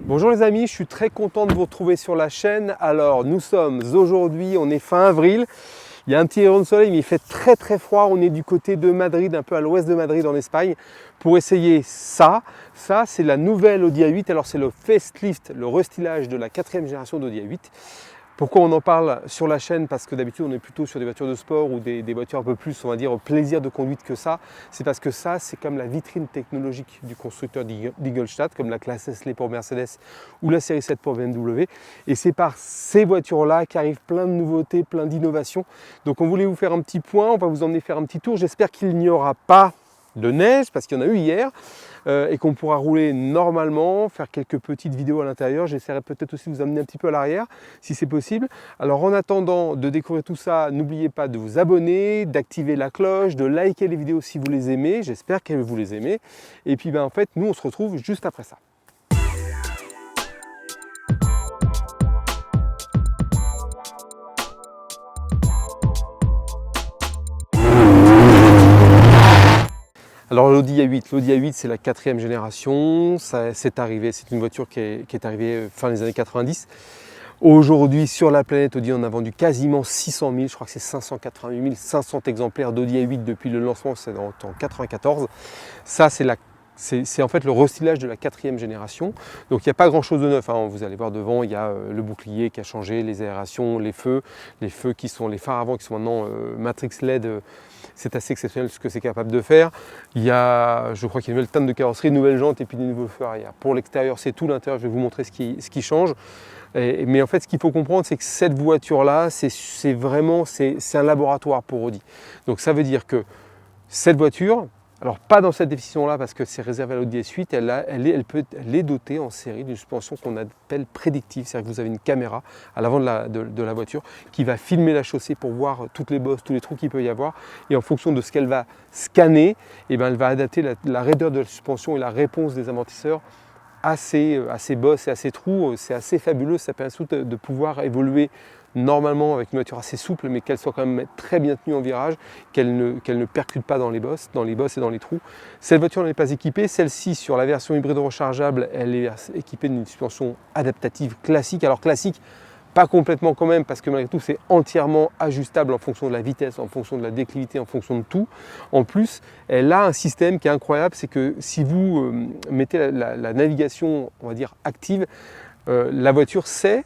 Bonjour les amis, je suis très content de vous retrouver sur la chaîne. Alors nous sommes aujourd'hui, on est fin avril, il y a un petit rayon de soleil mais il fait très froid. On est du côté de Madrid, un peu à l'ouest de Madrid en Espagne, pour essayer ça. Ça c'est la nouvelle Audi A8, alors c'est le facelift, le restylage de la 4e génération d'Audi A8. Pourquoi on en parle sur la chaîne? Parce que d'habitude on est plutôt sur des voitures de sport ou des voitures un peu plus, on va dire, plaisir de conduite que ça. C'est parce que ça, c'est comme la vitrine technologique du constructeur d'Ingolstadt, comme la classe S pour Mercedes ou la série 7 pour BMW. Et c'est par ces voitures-là qu'arrivent plein de nouveautés, plein d'innovations. Donc on voulait vous faire un petit point, on va vous emmener faire un petit tour. J'espère qu'il n'y aura pas de neige, parce qu'il y en a eu hier, et qu'on pourra rouler normalement, faire quelques petites vidéos à l'intérieur. J'essaierai peut-être aussi de vous amener un petit peu à l'arrière, si c'est possible. Alors en attendant de découvrir tout ça, n'oubliez pas de vous abonner, d'activer la cloche, de liker les vidéos si vous les aimez. J'espère que vous les aimez. Et puis en fait, nous on se retrouve juste après ça. Alors l'Audi A8, c'est la 4e génération, c'est arrivé, c'est une voiture qui est arrivée fin des années 90. Aujourd'hui sur la planète Audi, on a vendu quasiment 600 000, je crois que c'est 588 500 exemplaires d'Audi A8 depuis le lancement, c'est en 1994. Ça c'est en fait le restylage de la 4e génération. Donc il n'y a pas grand chose de neuf, hein. Vous allez voir devant, il y a le bouclier qui a changé, les aérations, les feux qui sont, les phares avant qui sont maintenant Matrix LED. C'est assez exceptionnel ce que c'est capable de faire. Il y a, je crois qu'il y a une nouvelle teinte de carrosserie, une nouvelle jante et puis des nouveaux feux arrière. Pour l'extérieur, c'est tout. L'intérieur, je vais vous montrer ce qui change. Mais en fait, ce qu'il faut comprendre, c'est que cette voiture-là, c'est vraiment un laboratoire pour Audi. Donc ça veut dire que cette voiture, alors pas dans cette définition-là parce que c'est réservé à l'Audi S8, elle est dotée en série d'une suspension qu'on appelle prédictive, c'est-à-dire que vous avez une caméra à l'avant de la voiture qui va filmer la chaussée pour voir toutes les bosses, tous les trous qu'il peut y avoir, et en fonction de ce qu'elle va scanner, elle va adapter la raideur de la suspension et la réponse des amortisseurs à ces bosses et à ces trous. C'est assez fabuleux, ça permet surtout de pouvoir évoluer normalement avec une voiture assez souple, mais qu'elle soit quand même très bien tenue en virage, qu'elle ne percute pas dans les bosses et dans les trous. Cette voiture n'est pas équipée. Celle-ci, sur la version hybride rechargeable, elle est équipée d'une suspension adaptative classique. Alors classique, pas complètement quand même, parce que malgré tout, c'est entièrement ajustable en fonction de la vitesse, en fonction de la déclivité, en fonction de tout. En plus, elle a un système qui est incroyable, c'est que si vous mettez la navigation, on va dire, active, la voiture sait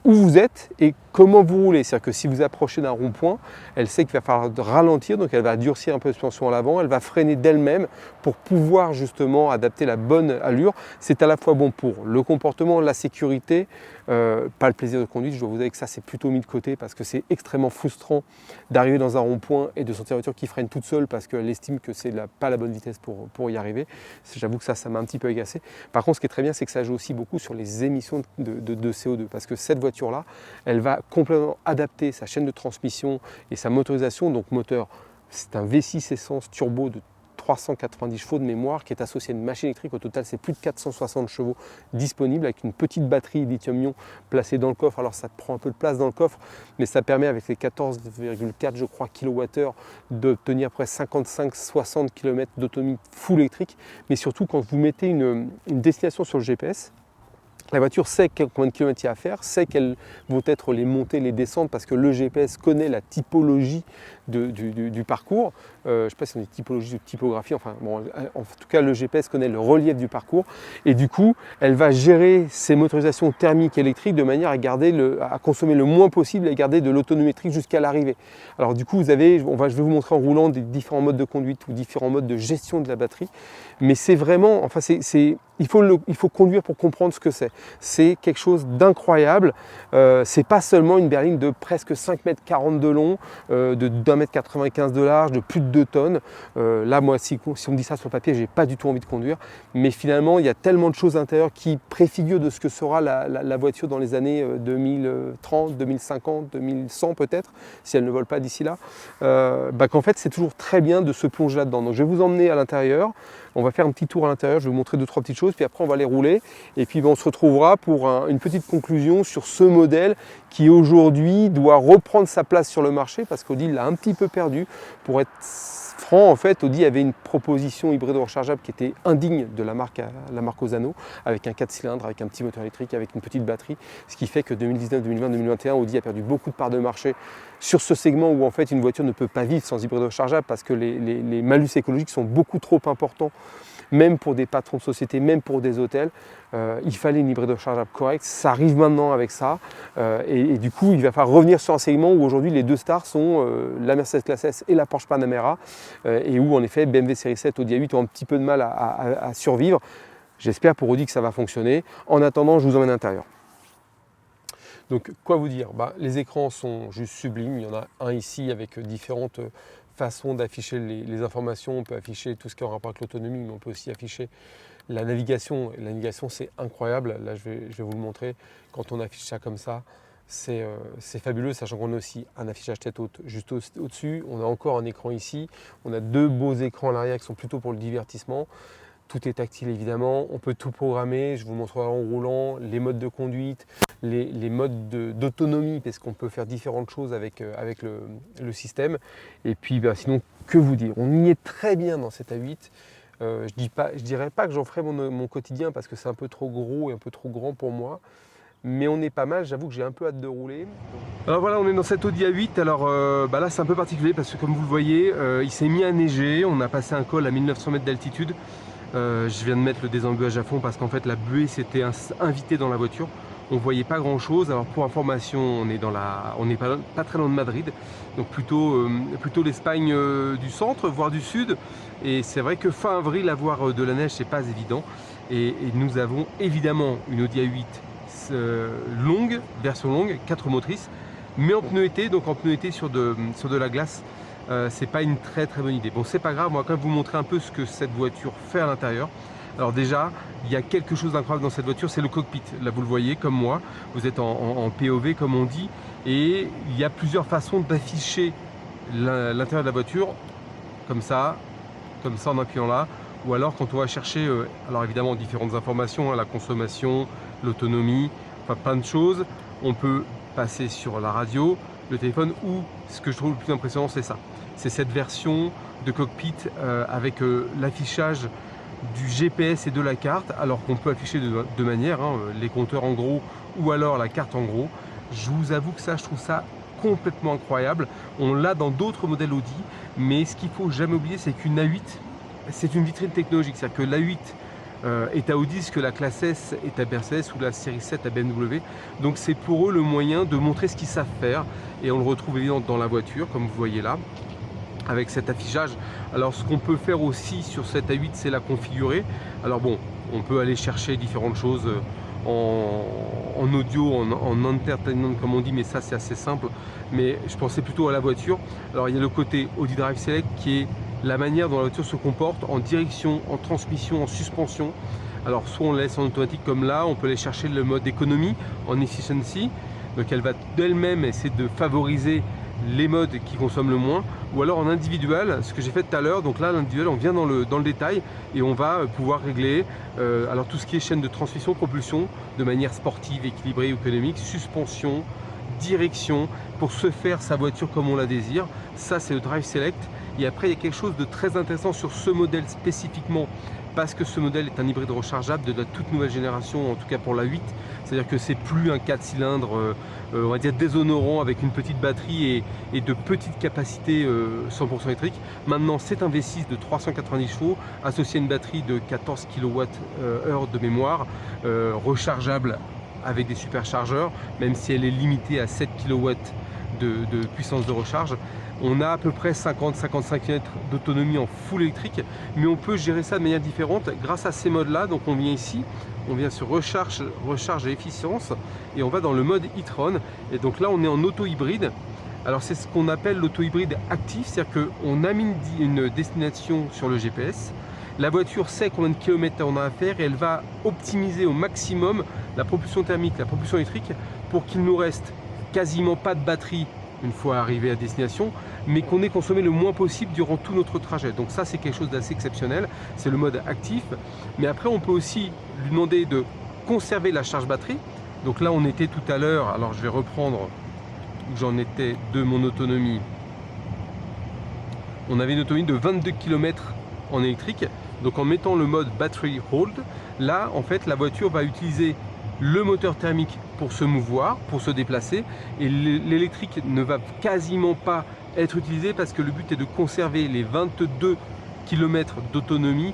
où vous êtes et comment vous roulez. C'est-à-dire que si vous approchez d'un rond-point, elle sait qu'il va falloir ralentir, donc elle va durcir un peu la suspension à l'avant, elle va freiner d'elle-même pour pouvoir justement adapter la bonne allure. C'est à la fois bon pour le comportement, la sécurité, pas le plaisir de conduite. Je dois vous dire que ça, c'est plutôt mis de côté parce que c'est extrêmement frustrant d'arriver dans un rond-point et de sentir la voiture qui freine toute seule parce qu'elle estime que c'est pas la bonne vitesse pour y arriver. J'avoue que ça m'a un petit peu agacé. Par contre, ce qui est très bien, c'est que ça joue aussi beaucoup sur les émissions de CO2 parce que cette voiture-là, elle va complètement adapter sa chaîne de transmission et sa motorisation. Donc moteur, c'est un V6 essence turbo de 390 chevaux de mémoire qui est associé à une machine électrique. Au total, c'est plus de 460 chevaux disponibles avec une petite batterie lithium-ion placée dans le coffre. Alors ça prend un peu de place dans le coffre, mais ça permet avec les 14,4 je crois kWh d'obtenir près 55-60 km d'autonomie full électrique. Mais surtout quand vous mettez une destination sur le GPS, la voiture sait combien de kilomètres il y a à faire, sait quelles vont être les montées, les descentes, parce que le GPS connaît la typologie du parcours. Je ne sais pas si c'est une typologie de typographie, enfin bon, en tout cas le GPS connaît le relief du parcours et du coup elle va gérer ses motorisations thermiques et électriques de manière à consommer le moins possible et à garder de l'autonométrie jusqu'à l'arrivée. Alors du coup je vais vous montrer en roulant des différents modes de conduite ou différents modes de gestion de la batterie, mais c'est vraiment, enfin il faut conduire pour comprendre ce que c'est. C'est quelque chose d'incroyable. C'est pas seulement une berline de presque 5,40 m de long, de 1,95 m de large, de plus de 2 tonnes. Là, moi, si on me dit ça sur le papier, j'ai pas du tout envie de conduire. Mais finalement, il y a tellement de choses à l'intérieur qui préfigurent de ce que sera la voiture dans les années 2030, 2050, 2100 peut-être, si elle ne vole pas d'ici là. Qu'en fait, c'est toujours très bien de se plonger là-dedans. Donc, je vais vous emmener à l'intérieur. On va faire un petit tour à l'intérieur, je vais vous montrer 2-3 petites choses, puis après on va les rouler et puis on se retrouvera pour une petite conclusion sur ce modèle qui aujourd'hui doit reprendre sa place sur le marché parce qu'Audi l'a un petit peu perdu. Pour être franc, en fait, Audi avait une proposition hybride rechargeable qui était indigne de la marque Osano, avec un 4 cylindres, avec un petit moteur électrique, avec une petite batterie, ce qui fait que 2019, 2020, 2021, Audi a perdu beaucoup de parts de marché sur ce segment où en fait une voiture ne peut pas vivre sans hybride rechargeable parce que les malus écologiques sont beaucoup trop importants, même pour des patrons de société, même pour des hôtels. Il fallait une hybride rechargeable correcte, ça arrive maintenant avec ça, et du coup il va falloir revenir sur un segment où aujourd'hui les deux stars sont la Mercedes Classe S et la Porsche Panamera, et où en effet BMW série 7, Audi A8 ont un petit peu de mal à survivre. J'espère pour Audi que ça va fonctionner. En attendant, je vous emmène à l'intérieur. Donc quoi vous dire, les écrans sont juste sublimes, il y en a un ici avec différentes façons d'afficher les informations. On peut afficher tout ce qui est en rapport avec l'autonomie, mais on peut aussi afficher la navigation. La navigation, c'est incroyable. Là, je vais vous le montrer. Quand on affiche ça comme ça, c'est fabuleux, sachant qu'on a aussi un affichage tête haute juste au-dessus. On a encore un écran ici. On a deux beaux écrans à l'arrière qui sont plutôt pour le divertissement. Tout est tactile évidemment, on peut tout programmer, je vous montrerai en roulant, les modes de conduite, les modes d'autonomie, parce qu'on peut faire différentes choses avec le système. Et puis sinon, que vous dire, on y est très bien dans cette A8. Je dirais pas que j'en ferai mon quotidien parce que c'est un peu trop gros et un peu trop grand pour moi. Mais on est pas mal, j'avoue que j'ai un peu hâte de rouler. Alors voilà, on est dans cette Audi A8. Alors là c'est un peu particulier parce que comme vous le voyez, il s'est mis à neiger. On a passé un col à 1900 mètres d'altitude. Je viens de mettre le désembuage à fond parce qu'en fait la buée s'était invitée dans la voiture. On ne voyait pas grand chose. Alors pour information, on n'est pas très loin de Madrid, donc plutôt l'Espagne du centre, voire du sud. Et c'est vrai que fin avril, avoir de la neige, c'est pas évident. Et nous avons évidemment une Audi A8 longue, version longue, 4 motrices, mais en pneu été, donc en pneu été sur de la glace. C'est pas une très bonne idée. Bon, c'est pas grave, on va quand même vous montrer un peu ce que cette voiture fait à l'intérieur. Alors déjà, il y a quelque chose d'incroyable dans cette voiture, c'est le cockpit. Là, vous le voyez comme moi, vous êtes en POV comme on dit, et il y a plusieurs façons d'afficher l'intérieur de la voiture, comme ça en appuyant là, ou alors quand on va chercher, alors évidemment différentes informations, la consommation, l'autonomie, enfin plein de choses. On peut passer sur la radio, le téléphone, ou ce que je trouve le plus impressionnant, c'est ça. C'est cette version de cockpit avec l'affichage du GPS et de la carte, alors qu'on peut afficher de deux manières, les compteurs en gros ou alors la carte en gros. Je vous avoue que je trouve ça complètement incroyable. On l'a dans d'autres modèles Audi, mais ce qu'il faut jamais oublier, c'est qu'une A8, c'est une vitrine technologique. C'est-à-dire que l'A8 est à Audi, ce que la classe S est à Mercedes ou la série 7 à BMW. Donc c'est pour eux le moyen de montrer ce qu'ils savent faire, et on le retrouve évidemment dans la voiture, comme vous voyez là, avec cet affichage. Alors ce qu'on peut faire aussi sur cette A8, c'est la configurer. Alors bon, on peut aller chercher différentes choses en audio, en entertainment comme on dit, mais ça c'est assez simple. Mais je pensais plutôt à la voiture. Alors il y a le côté Audi Drive Select qui est la manière dont la voiture se comporte en direction, en transmission, en suspension. Alors soit on laisse en automatique comme là, on peut aller chercher le mode économie en efficiency. Donc elle va d'elle-même essayer de favoriser les modes qui consomment le moins, ou alors en individuel, ce que j'ai fait tout à l'heure. Donc là l'individuel, on vient dans le détail et on va pouvoir régler alors tout ce qui est chaîne de transmission, propulsion de manière sportive, équilibrée, économique, suspension, direction, pour se faire sa voiture comme on la désire. Ça c'est le Drive Select. Et après il y a quelque chose de très intéressant sur ce modèle spécifiquement, parce que ce modèle est un hybride rechargeable de la toute nouvelle génération, en tout cas pour la 8. C'est-à-dire que c'est plus un 4 cylindres, on va dire déshonorant, avec une petite batterie et de petites capacités 100% électriques. Maintenant c'est un V6 de 390 chevaux, associé à une batterie de 14 kWh de mémoire, rechargeable avec des superchargeurs, même si elle est limitée à 7 kW de puissance de recharge. On a à peu près 50-55 km d'autonomie en full électrique, mais on peut gérer ça de manière différente grâce à ces modes là. Donc on vient ici, on vient sur recharge et efficience, et on va dans le mode e-tron. Et donc là on est en auto hybride. Alors c'est ce qu'on appelle l'auto hybride actif, c'est-à-dire qu'on a mis une destination sur le GPS. La voiture sait combien de kilomètres on a à faire et elle va optimiser au maximum la propulsion thermique, la propulsion électrique, pour qu'il nous reste quasiment pas de batterie une fois arrivé à destination, mais qu'on ait consommé le moins possible durant tout notre trajet. Donc ça c'est quelque chose d'assez exceptionnel, c'est le mode actif. Mais après on peut aussi lui demander de conserver la charge batterie. Donc là on était tout à l'heure, alors je vais reprendre où j'en étais de mon autonomie. On avait une autonomie de 22 km en électrique. Donc en mettant le mode Battery Hold, là en fait la voiture va utiliser le moteur thermique pour se mouvoir, pour se déplacer, et l'électrique ne va quasiment pas être utilisé parce que le but est de conserver les 22 km d'autonomie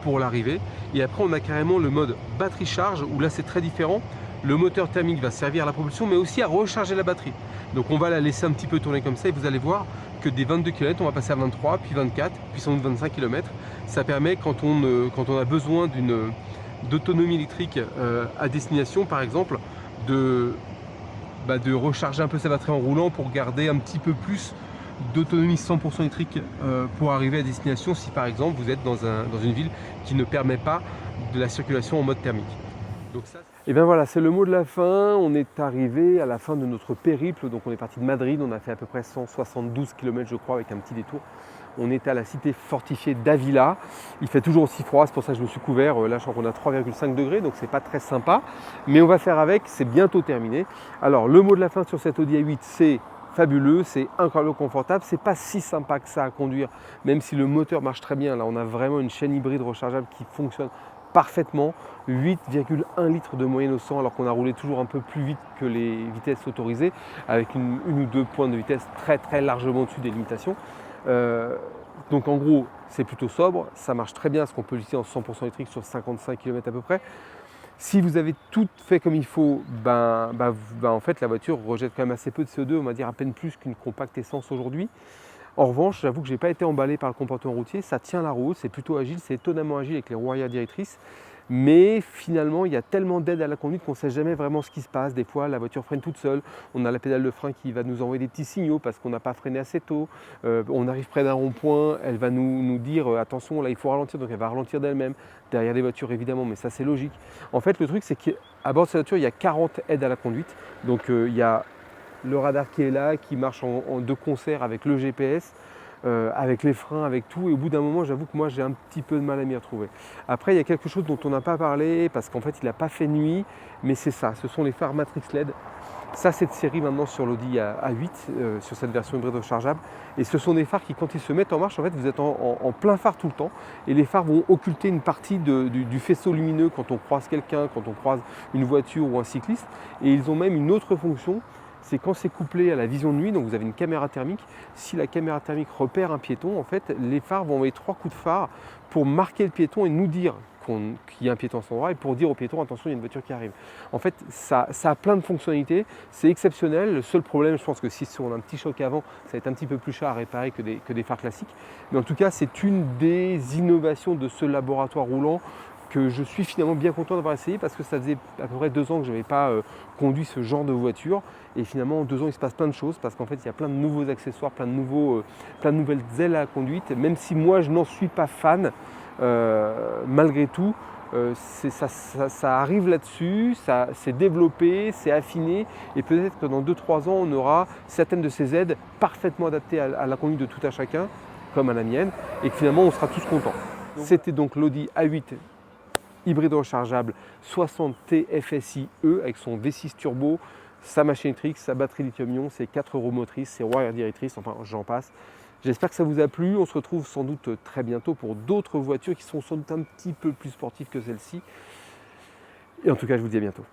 pour l'arrivée. Et après on a carrément le mode batterie charge où là c'est très différent. Le moteur thermique va servir à la propulsion mais aussi à recharger la batterie. Donc on va la laisser un petit peu tourner comme ça et vous allez voir que des 22 km on va passer à 23, puis 24, puis sans doute 25 km. Ça permet quand on a besoin d'autonomie électrique à destination par exemple de recharger un peu sa batterie en roulant pour garder un petit peu plus d'autonomie 100% électrique pour arriver à destination si par exemple vous êtes dans une ville qui ne permet pas de la circulation en mode thermique. Donc ça, et bien voilà, c'est le mot de la fin. On est arrivé à la fin de notre périple. Donc on est parti de Madrid, on a fait à peu près 172 km je crois avec un petit détour. On est à la cité fortifiée d'Avila. Il fait toujours aussi froid, c'est pour ça que je me suis couvert. Là je crois qu'on a 3,5 degrés, donc c'est pas très sympa. Mais on va faire avec, c'est bientôt terminé. Alors le mot de la fin sur cette Audi A8, c'est fabuleux, c'est incroyablement confortable, c'est pas si sympa que ça à conduire, même si le moteur marche très bien. Là on a vraiment une chaîne hybride rechargeable qui fonctionne parfaitement, 8,1 litres de moyenne au 100 alors qu'on a roulé toujours un peu plus vite que les vitesses autorisées avec une ou deux points de vitesse très largement au-dessus des limitations. Donc en gros c'est plutôt sobre, ça marche très bien parce qu'on peut l'utiliser en 100% électrique sur 55 km à peu près. Si vous avez tout fait comme il faut, en fait la voiture rejette quand même assez peu de CO2, on va dire à peine plus qu'une compacte essence aujourd'hui. En revanche, j'avoue que je n'ai pas été emballé par le comportement routier, ça tient la route, c'est plutôt agile, c'est étonnamment agile avec les roues arrière directrices. Mais finalement, il y a tellement d'aide à la conduite qu'on ne sait jamais vraiment ce qui se passe. Des fois, la voiture freine toute seule, on a la pédale de frein qui va nous envoyer des petits signaux parce qu'on n'a pas freiné assez tôt. On arrive près d'un rond-point, elle va nous dire attention, là il faut ralentir, donc elle va ralentir d'elle-même. Derrière des voitures évidemment, mais ça c'est logique. En fait, le truc c'est qu'à bord de cette voiture, il y a 40 aides à la conduite. Donc il y a le radar qui est là, qui marche de concert avec le GPS, avec les freins, avec tout. Et au bout d'un moment, j'avoue que moi, j'ai un petit peu de mal à m'y retrouver. Après, il y a quelque chose dont on n'a pas parlé, parce qu'en fait, il n'a pas fait nuit, mais c'est ça, ce sont les phares Matrix LED. Ça, c'est de série maintenant sur l'Audi A8, sur cette version hybride rechargeable. Et ce sont des phares qui, quand ils se mettent en marche, en fait, vous êtes en plein phare tout le temps. Et les phares vont occulter une partie du faisceau lumineux quand on croise quelqu'un, quand on croise une voiture ou un cycliste. Et ils ont même une autre fonction, c'est quand c'est couplé à la vision de nuit, donc vous avez une caméra thermique. Si la caméra thermique repère un piéton, en fait, les phares vont envoyer 3 coups de phare pour marquer le piéton et nous dire qu'il y a un piéton à cet endroit et pour dire au piéton attention, il y a une voiture qui arrive. En fait, ça a plein de fonctionnalités, c'est exceptionnel. Le seul problème, je pense que si on a un petit choc avant, ça va être un petit peu plus cher à réparer que des phares classiques. Mais en tout cas, c'est une des innovations de ce laboratoire roulant que je suis finalement bien content d'avoir essayé parce que ça faisait à peu près 2 ans que je n'avais pas conduit ce genre de voiture et finalement en 2 ans il se passe plein de choses parce qu'en fait il y a plein de nouveaux accessoires, plein de nouvelles ailes à la conduite, même si moi je n'en suis pas fan, malgré tout ça arrive là-dessus, ça s'est développé, c'est affiné et peut-être que dans 2-3 ans on aura certaines de ces aides parfaitement adaptées à la conduite de tout un chacun comme à la mienne et que finalement on sera tous contents. C'était donc l'Audi A8 hybride rechargeable 60 TFSI E avec son V6 turbo, sa machine électrique, sa batterie lithium-ion, ses 4 roues motrices, ses roues arrière directrices, enfin j'en passe. J'espère que ça vous a plu. On se retrouve sans doute très bientôt pour d'autres voitures qui sont sans doute un petit peu plus sportives que celle-ci. Et en tout cas, je vous dis à bientôt.